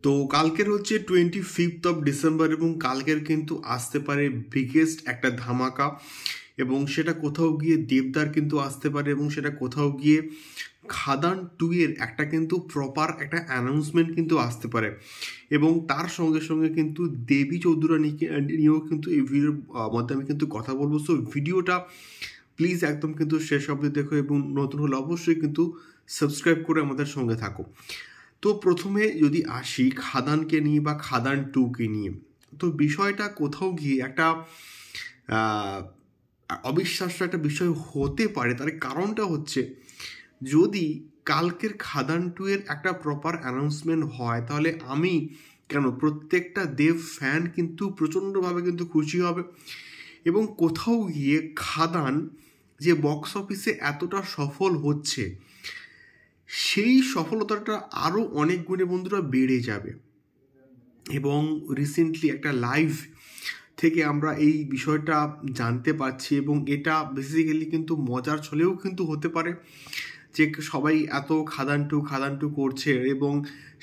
তো কালকের হচ্ছে 25 ডিসেম্বর এবং কালকের কিন্তু আসতে পারে বিগেস্ট একটা ধামাকা, এবং সেটা কোথাও গিয়ে দেবদার কিন্তু আসতে পারে, এবং সেটা কোথাও গিয়ে খাদান 2 এর একটা কিন্তু প্রপার একটা অ্যানাউন্সমেন্ট কিন্তু আসতে পারে। এবং তার সঙ্গে সঙ্গে কিন্তু দেবী চৌধুরানীকে নিয়েও কিন্তু এই ভিডিওর মধ্যে আমি কিন্তু কথা বলবো। সো ভিডিওটা প্লিজ একদম কিন্তু শেষ অবধি দেখো, এবং নতুন হলে অবশ্যই কিন্তু সাবস্ক্রাইব করে আমাদের সঙ্গে থাকো। তো প্রথমে যদি আসি খাদানকে নিয়ে বা খাদান 2কে নিয়ে, তো বিষয়টা কোথাও গিয়ে একটা অবিশ্বাস্য একটা বিষয় হতে পারে। তার কারণটা হচ্ছে, যদি কালকের খাদান 2 এর একটা প্রপার অ্যানাউন্সমেন্ট হয়, তাহলে আমি কেন প্রত্যেকটা দেব ফ্যান কিন্তু প্রচণ্ডভাবে কিন্তু খুশি হবে। এবং কোথাও গিয়ে খাদান যে বক্স অফিসে এতটা সফল হচ্ছে, সেই সফলতাটা আরও অনেক গুণে বন্ধুরা বেড়ে যাবে। এবং রিসেন্টলি একটা লাইভ থেকে আমরা এই বিষয়টা জানতে পারছি, এবং এটা বেসিক্যালি কিন্তু মজার ছলেও কিন্তু হতে পারে যে সবাই এত খাদান টু করছে, এবং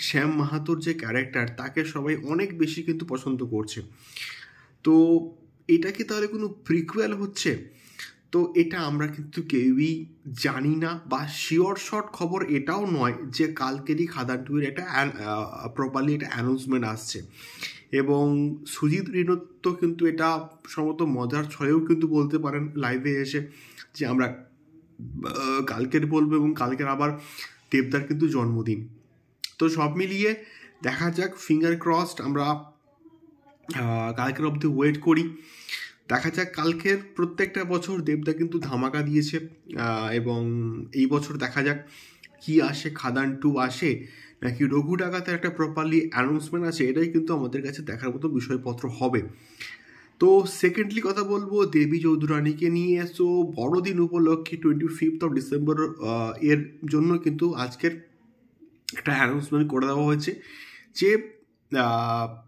শ্যাম মাহাতোর যে ক্যারেক্টার তাকে সবাই অনেক বেশি কিন্তু পছন্দ করছে। তো এটা কি তাহলে কোনো প্রিকুয়েল হচ্ছে? তো এটা আমরা কিন্তু কেউই জানি না, বা শিওর শর্ট খবর এটাও নয় যে কালকেরই খাদান 2 এর একটা প্রপারলি একটা অ্যানাউন্সমেন্ট আসছে। এবং সুজিত রিনত্ব কিন্তু এটা সম্ভবত মজার ছলেও কিন্তু বলতে পারেন লাইভে এসে যে আমরা কালকের বলবো, এবং কালকের আবার দেবদার কিন্তু জন্মদিন। তো সব মিলিয়ে দেখা যাক, ফিঙ্গার ক্রসড, আমরা কালকের অবধি ওয়েট করি, দেখা যাক। কালকের প্রত্যেকটা বছর দেবদা কিন্তু ধামাকা দিয়েছে, এবং এই বছর দেখা যাক কি আসে, খাদান 2 আসে নাকি রঘু ডাকাতের একটা প্রপারলি অ্যানাউন্সমেন্ট আছে, এটাই কিন্তু আমাদের কাছে দেখার মতো বিষয়পত্র হবে। তো সেকেন্ডলি কথা বলবো দেবী চৌধুরানীকে নিয়ে। সো বড়দিন উপলক্ষে 25 ডিসেম্বর এর জন্য কিন্তু আজকের একটা অ্যানাউন্সমেন্ট করে দেওয়া হয়েছে যে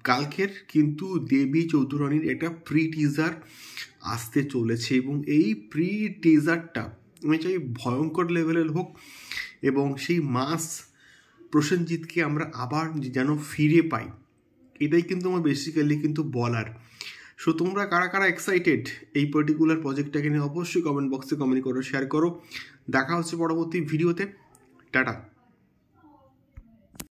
কালকের কিন্তু দেবী চৌধুরানীর একটা প্রি টিজার আসতে চলেছে, এবং এই প্রি টিজারটা আমি চাই ভয়ঙ্কর লেভেলের হোক, এবং সেই মাস প্রসেনজিৎকে আমরা আবার যেন ফিরে পাই, এটাই কিন্তু আমার বেসিক্যালি কিন্তু বলার। সো তোমরা কারা কারা এক্সাইটেড এই পার্টিকুলার প্রজেক্টটাকে নিয়ে অবশ্যই কমেন্ট বক্সে কমেন্ট করো, শেয়ার করো। দেখা হচ্ছে পরবর্তী ভিডিওতে। টাটা।